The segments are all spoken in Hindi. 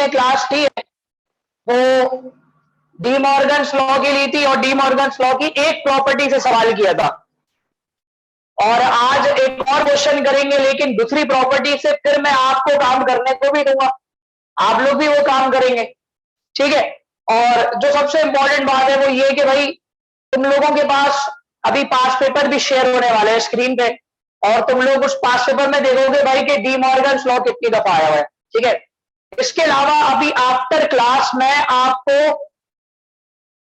हमने क्लास ली है वो डी मॉर्गन्स लॉ की ली थी, और डी मॉर्गन्स लॉ की एक प्रॉपर्टी से सवाल किया था। और आज एक और क्वेश्चन करेंगे, लेकिन दूसरी प्रॉपर्टी से फिर मैं आपको काम करने को भी दूंगा, आप लोग भी वो काम करेंगे, ठीक है। और जो सबसे इंपॉर्टेंट बात है वो ये कि भाई तुम लोगों के पास अभी पास पेपर भी शेयर होने वाले हैं स्क्रीन पे, और तुम लोग उस पास पेपर में देखोगे भाई कि डी मॉर्गन्स लॉ कितनी दफा आया हुआ है, ठीक है। इसके अलावा अभी आफ्टर क्लास मैं आपको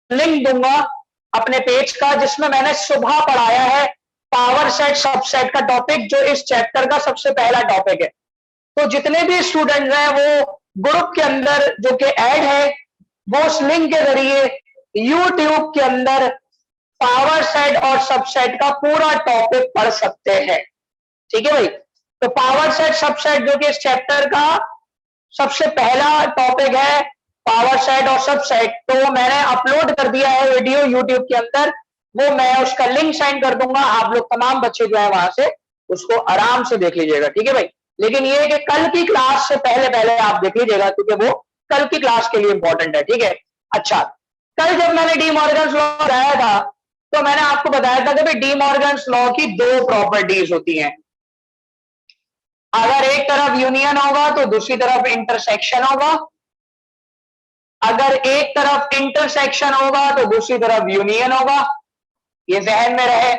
लिंक दूंगा अपने पेज का, जिसमें मैंने सुबह पढ़ाया है पावर सेट सबसेट का टॉपिक, जो इस चैप्टर का सबसे पहला टॉपिक है। तो जितने भी स्टूडेंट्स हैं वो ग्रुप के अंदर जो कि ऐड है, वो उस लिंक के जरिए यूट्यूब के अंदर पावर सेट और सबसेट का पूरा टॉपिक पढ़ सकते हैं, ठीक है भाई। तो पावर सेट सबसेट जो कि इस चैप्टर का सबसे पहला टॉपिक है, पावर सेट और सबसेट, तो वो मैंने अपलोड कर दिया है वीडियो यूट्यूब के अंदर, वो मैं उसका लिंक सेंड कर दूंगा, आप लोग तमाम बच्चे जो है वहां से उसको आराम से देख लीजिएगा, ठीक है भाई। लेकिन ये कि कल की क्लास से पहले पहले आप देख लीजिएगा, क्योंकि वो कल की क्लास के लिए इंपॉर्टेंट है, ठीक है। अच्छा, कल जब मैंने डी मॉर्गन्स लॉ बताया था तो मैंने आपको बताया था कि भाई डी मॉर्गन्स लॉ की दो प्रॉपर्टीज होती हैं, अगर एक तरफ यूनियन होगा तो दूसरी तरफ इंटरसेक्शन होगा, अगर एक तरफ इंटरसेक्शन होगा तो दूसरी तरफ यूनियन होगा, ये जहन में रहे।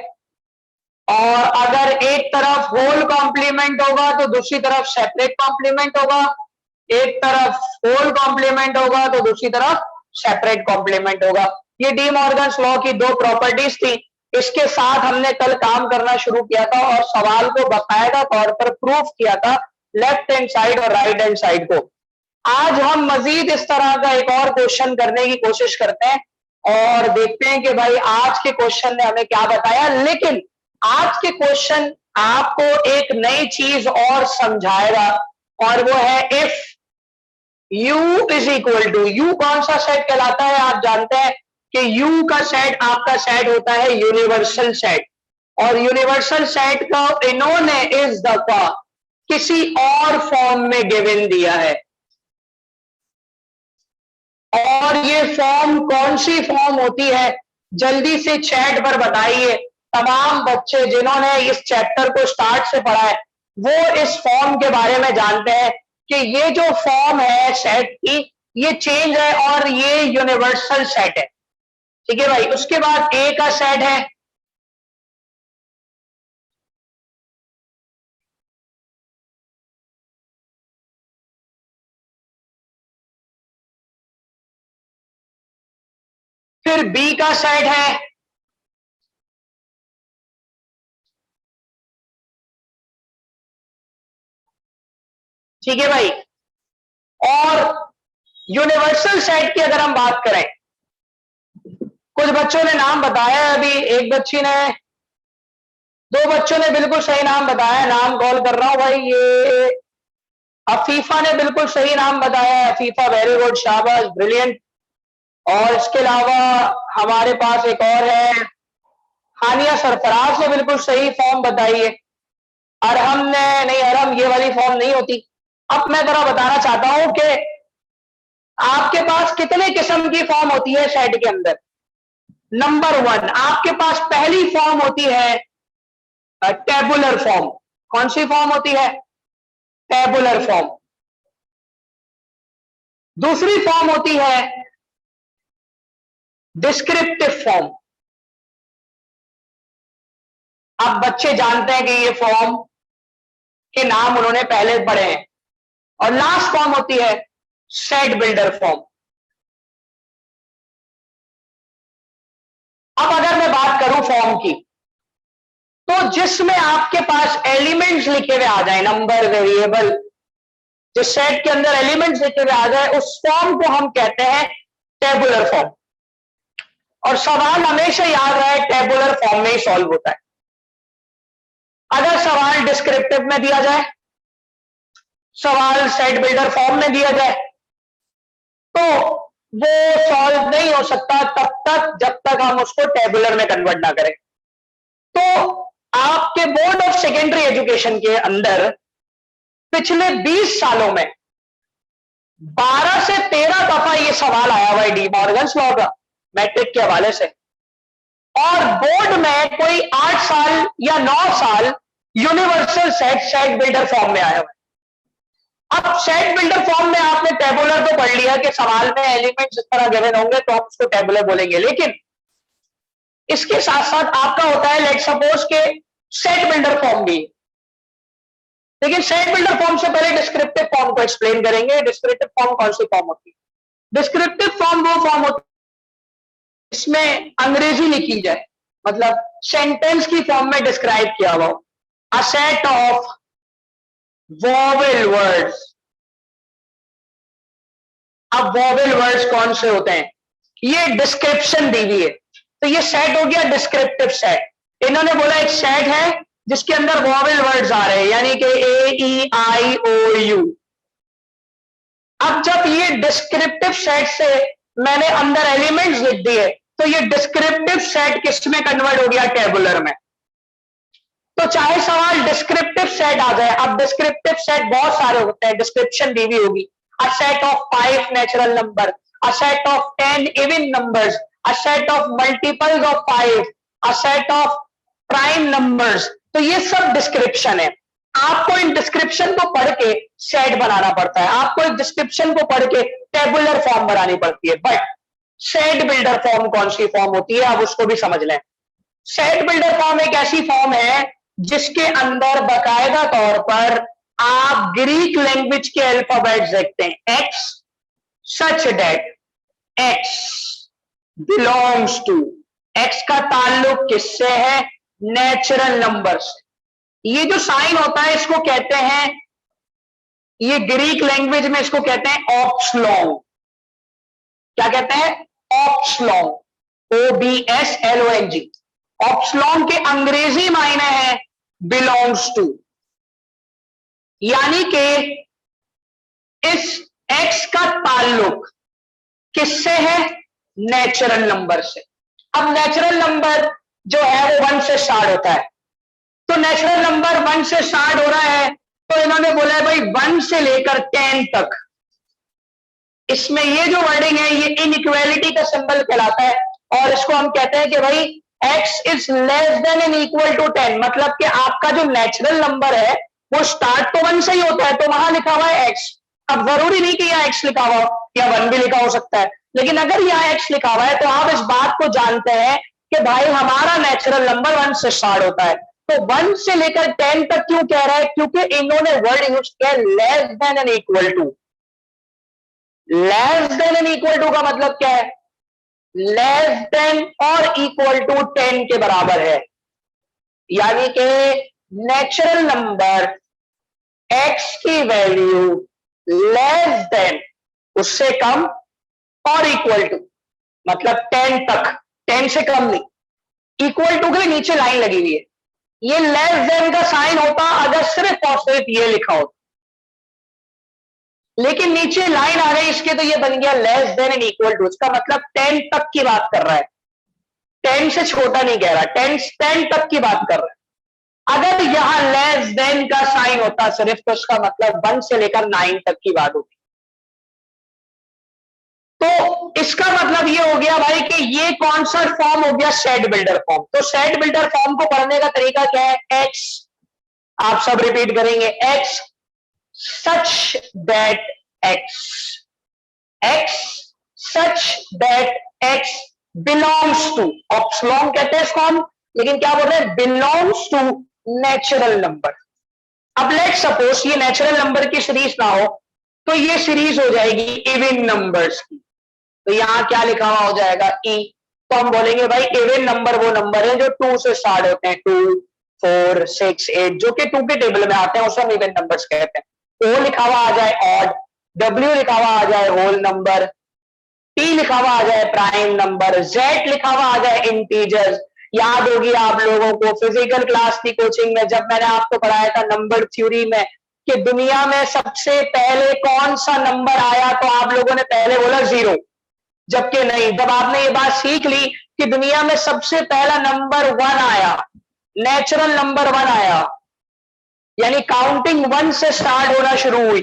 और अगर एक तरफ होल कॉम्प्लीमेंट होगा तो दूसरी तरफ सेपरेट कॉम्प्लीमेंट होगा, एक तरफ होल कॉम्प्लीमेंट होगा तो दूसरी तरफ सेपरेट कॉम्प्लीमेंट होगा। ये डी मॉर्गन्स लॉ की दो प्रॉपर्टीज थी, इसके साथ हमने कल काम करना शुरू किया था और सवाल को बाकायदा तौर पर प्रूफ किया था, लेफ्ट हैंड साइड और राइट हैंड साइड को। आज हम मजीद इस तरह का एक और क्वेश्चन करने की कोशिश करते हैं और देखते हैं कि भाई आज के क्वेश्चन ने हमें क्या बताया। लेकिन आज के क्वेश्चन आपको एक नई चीज और समझाएगा, और वो है if U is equal to, U कौन सा सेट कहलाता है, आप जानते हैं कि U का सेट आपका सेट होता है यूनिवर्सल सेट, और यूनिवर्सल सेट का इन्होंने इस दफा किसी और फॉर्म में गिवन दिया है, और ये फॉर्म कौन सी फॉर्म होती है जल्दी से चैट पर बताइए। तमाम बच्चे जिन्होंने इस चैप्टर को स्टार्ट से पढ़ा है वो इस फॉर्म के बारे में जानते हैं कि ये जो फॉर्म है सेट की, ये चेंज है और ये यूनिवर्सल सेट है, ठीक है भाई। उसके बाद ए का सेट है, फिर बी का सेट है, ठीक है भाई। और यूनिवर्सल सेट की अगर हम बात करें, कुछ बच्चों ने नाम बताया, अभी एक बच्ची ने, दो बच्चों ने बिल्कुल सही नाम बताया, नाम कॉल कर रहा हूं भाई, ये अफीफा ने बिल्कुल सही नाम बताया, अफीफा वेरी गुड, शाबाश, ब्रिलियंट। और इसके अलावा हमारे पास एक और है हानिया सरफराज ने बिल्कुल सही फॉर्म बताई है। अरहम ने नहीं, अरहम ये वाली फॉर्म नहीं होती। अब मैं जरा बताना चाहता हूं कि आपके पास कितने किस्म की फॉर्म होती है सेट के अंदर। नंबर वन, आपके पास पहली फॉर्म होती है टेबुलर फॉर्म। कौन सी फॉर्म होती है? Tabular form. दूसरी फॉर्म होती है डिस्क्रिप्टिव फॉर्म। अब बच्चे जानते हैं कि ये फॉर्म के नाम उन्होंने पहले पढ़े हैं। और लास्ट फॉर्म होती है सेट बिल्डर फॉर्म। अब अगर मैं बात करूं फॉर्म की, तो जिसमें आपके पास एलिमेंट्स लिखे हुए आ जाए, नंबर, वेरिएबल, जिस सेट के अंदर एलिमेंट्स लिखे हुए आ जाए, उस फॉर्म को हम कहते हैं टेबुलर फॉर्म। और सवाल हमेशा याद रहे टेबुलर फॉर्म में ही सॉल्व होता है। अगर सवाल डिस्क्रिप्टिव में दिया जाए, सवाल सेट बिल्डर फॉर्म में दिया जाए, तो वो सॉल्व नहीं हो सकता तब तक जब तक हम उसको टेबुलर में कन्वर्ट ना करें। तो आपके बोर्ड ऑफ सेकेंडरी एजुकेशन के अंदर पिछले 20 सालों में 12 से 13 दफा ये सवाल आया हुआ है डी मॉर्गन्स लॉ का मैट्रिक के हवाले से, और बोर्ड में कोई 8 साल या 9 साल यूनिवर्सल सेट बिल्डर फॉर्म में आया हुआ है। अब सेट बिल्डर फॉर्म में आपने टेबुलर तो पढ़ लिया कि सवाल में एलिमेंट्स इस तरह गिवन होंगे तो हम उसको टेबुलर बोलेंगे, लेकिन इसके साथ साथ आपका होता है लेट सपोज के सेट बिल्डर फॉर्म भी। लेकिन सेट बिल्डर फॉर्म से पहले डिस्क्रिप्टिव फॉर्म को एक्सप्लेन करेंगे। डिस्क्रिप्टिव फॉर्म कौन सी फॉर्म होती है? डिस्क्रिप्टिव फॉर्म वो फॉर्म होती है इसमें अंग्रेजी लिखी जाए, मतलब सेंटेंस की फॉर्म में डिस्क्राइब किया हुआ हो। A set of vowel words. अब वॉवेल वर्ड्स कौन से होते हैं? ये डिस्क्रिप्शन दी हुई है, तो ये सेट हो गया डिस्क्रिप्टिव सेट। इन्होंने बोला एक सेट है जिसके अंदर वॉवेल वर्ड्स आ रहे हैं, यानी कि ए ई आई ओ यू। अब जब ये डिस्क्रिप्टिव सेट से मैंने अंदर एलिमेंट्स लिख दिए, तो ये डिस्क्रिप्टिव सेट किस में कन्वर्ट हो गया? टेबुलर में। तो चाहे सवाल डिस्क्रिप्टिव सेट आ जाए, अब डिस्क्रिप्टिव सेट बहुत सारे होते हैं, डिस्क्रिप्शन दी हुई होगी। A set of 5 natural number, a set of 10 even numbers, a set of multiples of 5, a set of prime numbers. तो ये सब डिस्क्रिप्शन है। आपको इन डिस्क्रिप्शन को पढ़ के सेट बनाना पड़ता है, आपको इस डिस्क्रिप्शन को पढ़ के टेबुलर फॉर्म बनानी पड़ती है। बट सेट बिल्डर फॉर्म कौन सी फॉर्म होती है, आप उसको भी समझ लें। सेट बिल्डर फॉर्म एक ऐसी फॉर्म है जिसके अंदर बाकायदा तौर पर आप ग्रीक लैंग्वेज के अल्फाबेट्स देखते हैं। X such that x belongs to, x का ताल्लुक किससे है? नेचुरल नंबर से। ये जो साइन होता है इसको कहते हैं, ये ग्रीक लैंग्वेज में इसको कहते हैं ऑप्सलॉन्ग। क्या कहते हैं? ऑप्सलॉन्ग, OBSLONG। ऑप्सलॉन्ग के अंग्रेजी मायने है बिलोंग्स टू, यानी कि इस एक्स का ताल्लुक किससे है? नेचुरल नंबर से। अब नेचुरल नंबर जो है वो 1 से स्टार्ट होता है, तो नेचुरल नंबर 1 से स्टार्ट हो रहा है, तो इन्होंने बोला है भाई 1 से लेकर 10 तक। इसमें ये जो वर्डिंग है ये इनइक्वालिटी का सिंबल कहलाता है, और इसको हम कहते हैं कि भाई x is less than and equal to 10, मतलब कि आपका जो नेचुरल नंबर है वो स्टार्ट तो 1 से ही होता है, तो वहां लिखा हुआ है x। अब जरूरी नहीं कि यहाँ x लिखा हुआ हो, या 1 भी लिखा हो सकता है, लेकिन अगर यहाँ x लिखा हुआ है तो आप इस बात को जानते हैं कि भाई हमारा नेचुरल नंबर 1 से स्टार्ट होता है। तो 1 से लेकर 10 तक क्यों कह रहा है? क्योंकि इन्होंने वर्ड यूज किया less than and equal to. Less than and equal to का मतलब क्या है? लेस देन और इक्वल टू 10 के बराबर है, यानी कि नेचुरल नंबर x की वैल्यू लेस देन, उससे कम, और इक्वल टू मतलब 10 तक, 10 से कम नहीं। इक्वल टू के नीचे लाइन लगी हुई है, ये लेस देन का साइन होता अगर सिर्फ और सिर्फ ये लिखा होता, लेकिन नीचे लाइन आ रही इसके, तो ये बन गया less than and equal to. इसका मतलब 10 तक की बात कर रहा है, 10 से छोटा नहीं कह रहा, 10 तक की बात कर रहा है। अगर यहां लेस देन का साइन होता सिर्फ, तो इसका मतलब 1 से लेकर 9 तक की बात होती। तो इसका मतलब ये हो गया भाई कि ये कौन सा फॉर्म हो गया? Set builder form. तो सेट बिल्डर फॉर्म को पढ़ने का तरीका क्या है? एक्स, आप सब रिपीट करेंगे, x such that x, x such that x belongs to, ऑप्सलॉन्ग कहते हैं इसको हम, लेकिन क्या बोल रहे हैं? belongs to natural number. अब लेट सपोज ये नेचुरल नंबर की सीरीज ना हो, तो ये सीरीज हो जाएगी इवन नंबर्स की। तो यहां क्या लिखा हुआ हो जाएगा? ई। तो हम बोलेंगे भाई इवन नंबर वो नंबर है जो 2 से स्टार्ट होते हैं, 2 4 6 8, जो कि 2 के टेबल में आते हैं, उसे हम इवन नंबर्स कहते हैं। O लिखा हुआ आ जाए ऑड, W लिखा हुआ आ जाए होल नंबर, T लिखा हुआ आ जाए प्राइम नंबर, Z लिखा हुआ आ जाए इंटीजर्स। याद होगी आप लोगों को फिजिकल क्लास की कोचिंग में जब मैंने आपको पढ़ाया था नंबर थ्योरी में कि दुनिया में सबसे पहले कौन सा नंबर आया, तो आप लोगों ने पहले बोला 0, जबकि नहीं। जब आपने ये बात सीख ली कि दुनिया में सबसे पहला नंबर 1 आया, नेचुरल नंबर 1 आया, यानी काउंटिंग 1 से स्टार्ट होना शुरू हुई,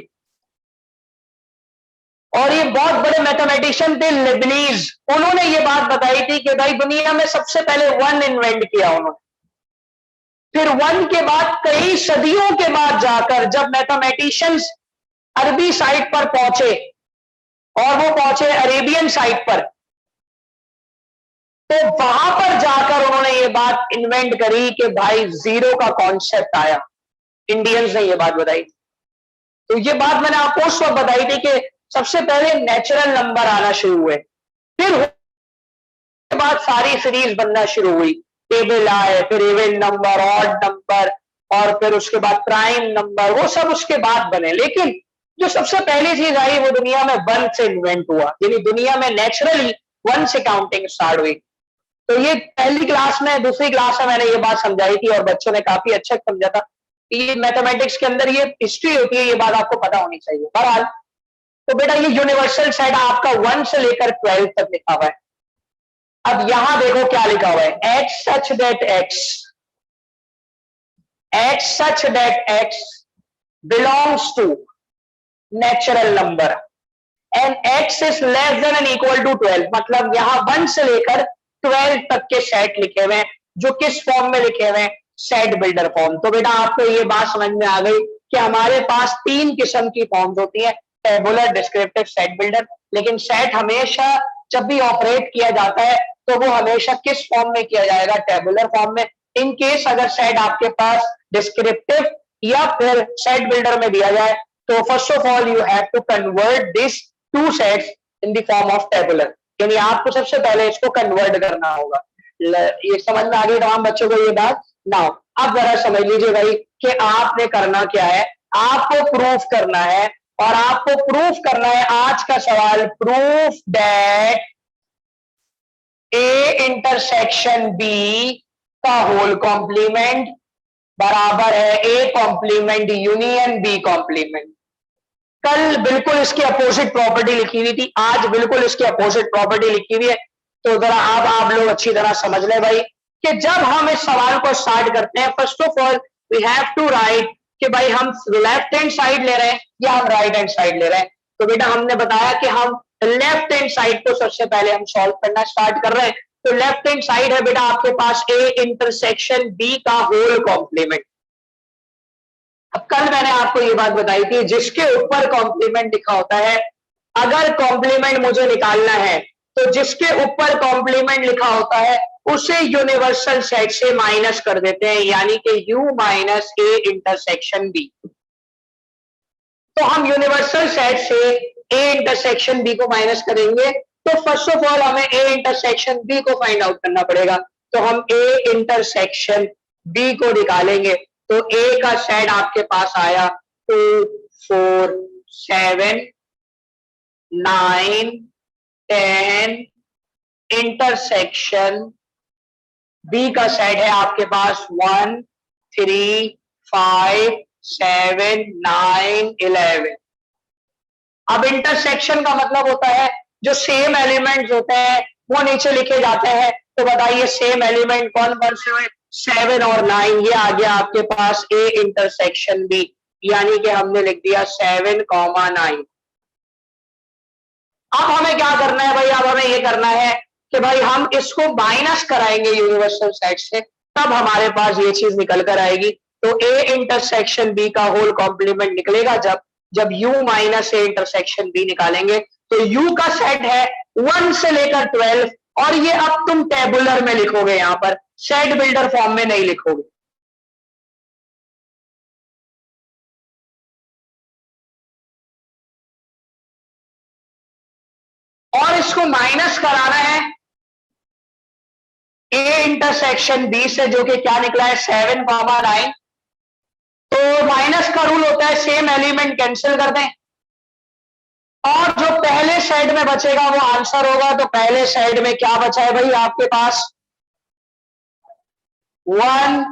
और ये बहुत बड़े मैथमेटिशियन थे लेबनीज, उन्होंने ये बात बताई थी कि भाई दुनिया में सबसे पहले वन इन्वेंट किया उन्होंने। फिर वन के बाद कई सदियों के बाद जाकर जब मैथमेटिशियंस अरबी साइड पर पहुंचे और वो पहुंचे अरेबियन साइड पर, तो वहां पर जाकर उन्होंने ये बात इन्वेंट करी कि भाई जीरो का कॉन्सेप्ट आया। इंडियंस ने ये बात बताई। तो ये बात मैंने आपको उस वक्त बताई थी कि सबसे पहले नेचुरल नंबर आना शुरू हुए, फिर उसके बाद सारी सीरीज बनना शुरू हुई, टेबल आए, फिर इवन नंबर, ऑड नंबर, और फिर उसके बाद प्राइम नंबर, वो सब उसके बाद बने। लेकिन जो सबसे पहली चीज आई वो दुनिया में वन से इन्वेंट हुआ, यानी दुनिया में नेचुरली वन से काउंटिंग स्टार्ट हुई। तो ये पहली क्लास में, दूसरी क्लास में मैंने ये बात समझाई थी और बच्चों ने काफी अच्छा समझा था। ये मैथमेटिक्स के अंदर ये हिस्ट्री होती है, ये बात आपको पता होनी चाहिए। बहरहाल तो बेटा ये यूनिवर्सल सेट आपका 1 से लेकर 12 तक लिखा हुआ है। अब यहां देखो क्या लिखा हुआ है, x such that x belongs to natural number and x is less than and equal to 12। मतलब यहां 1 से लेकर 12 तक के सेट लिखे हुए हैं, जो किस फॉर्म में लिखे हुए हैं, सेट बिल्डर फॉर्म। तो बेटा आपको ये बात समझ में आ गई कि हमारे पास 3 किस्म की फॉर्म्स होती है, टेबुलर, डिस्क्रिप्टिव, सेट बिल्डर। लेकिन सेट हमेशा जब भी ऑपरेट किया जाता है तो वो हमेशा किस फॉर्म में किया जाएगा, टेबुलर फॉर्म में। इन केस अगर सेट आपके पास डिस्क्रिप्टिव या फिर सेट बिल्डर में दिया जाए तो first of all you have to convert this to sets in the form of tabular, यानी आपको सबसे पहले इसको कन्वर्ट करना होगा। ये समझ में आ गई तमाम बच्चों को ये बात। नाउ अब जरा समझ लीजिए भाई कि आपने करना क्या है, आपको प्रूफ करना है, और आपको प्रूफ करना है आज का सवाल, proof that A intersection B का होल कॉम्प्लीमेंट बराबर है A complement union B complement. कल बिल्कुल इसकी अपोजिट प्रॉपर्टी लिखी हुई थी, आज बिल्कुल इसकी अपोजिट प्रॉपर्टी लिखी हुई है। तो जरा अब आप लोग अच्छी तरह समझ लें भाई कि जब हम इस सवाल को स्टार्ट करते हैं, first of all we have to write कि भाई हम लेफ्ट हैंड साइड ले रहे हैं या हम राइट हैंड साइड ले रहे हैं। तो बेटा हमने बताया कि हम लेफ्ट हैंड साइड को सबसे पहले हम सॉल्व करना स्टार्ट कर रहे हैं। तो लेफ्ट हैंड साइड है बेटा आपके पास ए इंटरसेक्शन बी का होल कॉम्प्लीमेंट। अब कल मैंने आपको ये बात बताई थी, जिसके ऊपर कॉम्प्लीमेंट लिखा होता है, अगर कॉम्प्लीमेंट मुझे निकालना है तो जिसके ऊपर कॉम्प्लीमेंट लिखा होता है उसे यूनिवर्सल सेट से माइनस कर देते हैं, यानी कि u minus A intersection B. तो हम यूनिवर्सल सेट से ए इंटरसेक्शन बी को माइनस करेंगे, तो फर्स्ट ऑफ ऑल हमें ए इंटरसेक्शन बी को फाइंड आउट करना पड़ेगा। तो हम ए इंटरसेक्शन बी को निकालेंगे, तो ए का सेट आपके पास आया 2 4 7 9 10, इंटरसेक्शन बी का सेट है आपके पास 1 3 5 7 9 11। अब इंटरसेक्शन का मतलब होता है जो सेम एलिमेंट्स होते हैं वो नीचे लिखे जाते हैं। तो बताइए सेम एलिमेंट कौन कौन से हुए, 7 और 9। ये आ गया आपके पास ए इंटरसेक्शन बी, यानी कि हमने लिख दिया 7,9। अब हमें क्या करना है भाई, अब हमें ये करना है कि भाई हम इसको माइनस कराएंगे यूनिवर्सल सेट से, तब हमारे पास ये चीज निकल कर आएगी। तो ए इंटरसेक्शन बी का होल कॉम्प्लीमेंट निकलेगा जब u minus A intersection B निकालेंगे। तो u का सेट है 1 से लेकर 12, और ये अब तुम टेबुलर में लिखोगे, यहां पर सेट बिल्डर फॉर्म में नहीं लिखोगे। और इसको माइनस कराना है ए इंटरसेक्शन बी से, जो कि क्या निकला है 7,9। तो माइनस का रूल होता है सेम एलिमेंट कैंसिल कर दें, और जो पहले साइड में बचेगा वो आंसर होगा। तो पहले साइड में क्या बचा है भाई आपके पास, 1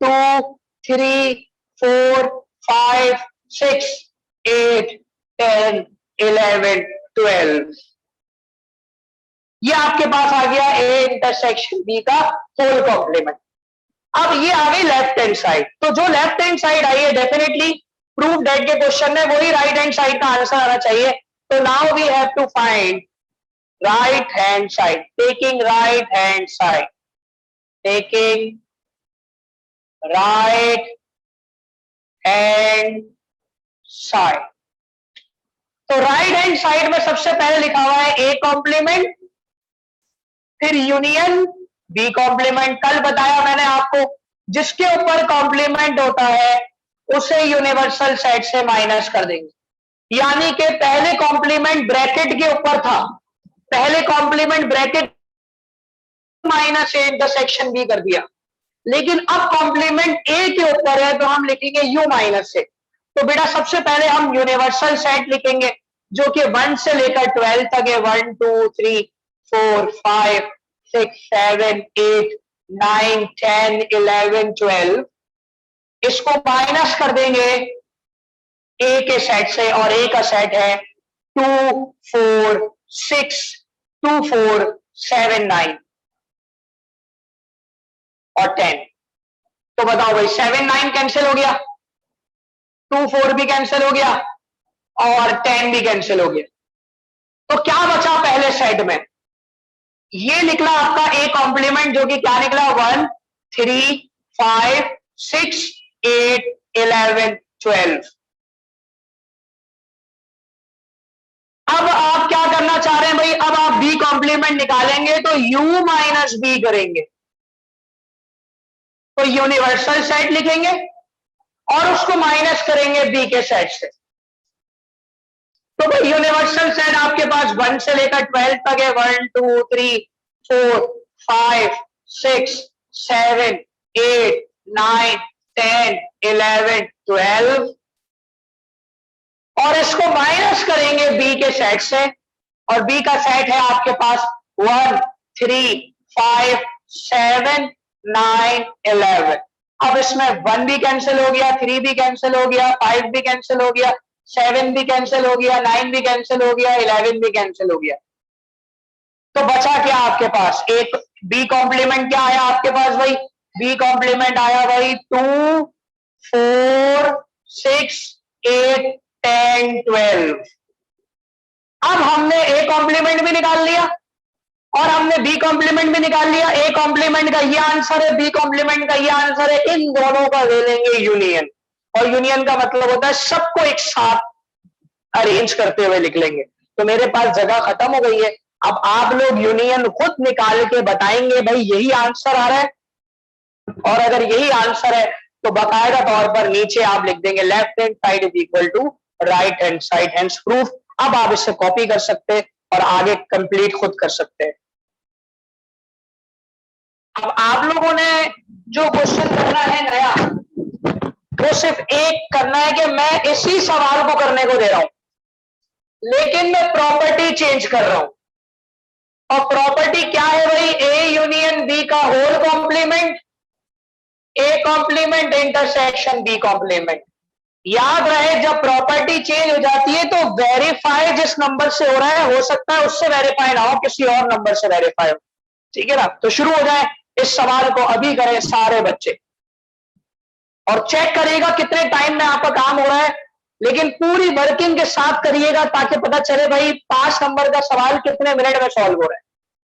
2 3 4 5 6 8 10 11 12। ये आपके पास आ गया ए इंटरसेक्शन बी का होल कॉम्प्लीमेंट। अब ये आ गई लेफ्ट हैंड साइड। तो जो लेफ्ट हैंड साइड आई है, डेफिनेटली प्रूफ दैट के क्वेश्चन में वही राइट हैंड साइड का आंसर आना चाहिए। तो now we have to find right hand side, taking right hand side, taking right hand side. तो राइट हैंड साइड में सबसे पहले लिखा हुआ है ए कॉम्प्लीमेंट, फिर यूनियन बी कॉम्प्लीमेंट. कल बताया मैंने आपको, जिसके ऊपर कॉम्प्लीमेंट होता है उसे यूनिवर्सल सेट से माइनस कर देंगे. यानी कि पहले कॉम्प्लीमेंट ब्रैकेट के ऊपर था, पहले complement bracket minus A intersection B कर दिया, लेकिन अब कॉम्प्लीमेंट ए के ऊपर है तो हम लिखेंगे यू माइनस ए. तो बेटा सबसे पहले हम यूनिवर्सल सेट लिखेंगे जो कि 1 से लेकर 12 तक है. 1 2 3 4 5 6 7 8 9 10 11 12. इसको माइनस कर देंगे ए के सेट से, और ए का सेट है 2 4 6 2 4 7 9 और 10. तो बताओ भाई 7 9 कैंसिल हो गया, 2 4 भी कैंसिल हो गया और 10 भी कैंसिल हो गया. तो क्या बचा पहले सेट में? ये निकला आपका ए कॉम्प्लीमेंट जो कि क्या निकला 1 3 5 6 8 11 12. अब आप क्या करना चाह रहे हैं भाई? अब आप बी कॉम्प्लीमेंट निकालेंगे तो यू माइनस बी करेंगे, तो यूनिवर्सल सेट लिखेंगे और उसको माइनस करेंगे बी के सेट से. तो भाई यूनिवर्सल सेट आपके पास 1 से लेकर 12 तक है. 1 2 3 4 5 6 7 8 9 10 11 12. और इसको माइनस करेंगे बी के सेट से, और बी का सेट है आपके पास 1 3 5 7 9 11. अब इसमें 1 भी कैंसिल हो गया, 3 भी कैंसिल हो गया, 5 भी कैंसिल हो गया, 7 भी कैंसिल हो गया, 9 भी कैंसिल हो गया, 11 भी कैंसिल हो गया. तो बचा क्या आपके पास? एक बी कॉम्प्लीमेंट क्या आया आपके पास भाई? बी कॉम्प्लीमेंट आया भाई 2 4 6 8 10 12. अब हमने ए कॉम्प्लीमेंट भी निकाल लिया और हमने बी कॉम्प्लीमेंट भी निकाल लिया. ए कॉम्प्लीमेंट का ये आंसर है, बी कॉम्प्लीमेंट का ये आंसर है. इन दोनों का ले लेंगे यूनियन, और यूनियन का मतलब होता है सबको एक साथ अरेंज करते हुए लिख लेंगे. तो मेरे पास जगह खत्म हो गई है. अब आप लोग यूनियन खुद निकाल के बताएंगे भाई यही आंसर आ रहा है, और अगर यही आंसर है तो बाकायदा तौर पर नीचे आप लिख देंगे left hand side is equal to right hand side, hence proof. अब आप इससे कॉपी कर सकते हैं और आगे कंप्लीट खुद कर सकते हैं. अब आप लोगों ने जो क्वेश्चन करना है नया, वो सिर्फ एक करना है कि मैं इसी सवाल को करने को दे रहा हूं, लेकिन मैं प्रॉपर्टी चेंज कर रहा हूं. और प्रॉपर्टी क्या है भाई? ए यूनियन बी का whole complement, A complement intersection B complement. याद रहे जब प्रॉपर्टी चेंज हो जाती है तो वेरीफाई जिस नंबर से हो रहा है, हो सकता है उससे वेरीफाई ना हो, किसी और नंबर से वेरीफाई हो. ठीक है ना? तो शुरू हो जाए. इस सवाल को अभी करें सारे बच्चे, और चेक करिएगा कितने टाइम में आपका काम हो रहा है, लेकिन पूरी वर्किंग के साथ करिएगा ताकि पता चले भाई 5 नंबर का सवाल कितने मिनट में सॉल्व हो रहा है.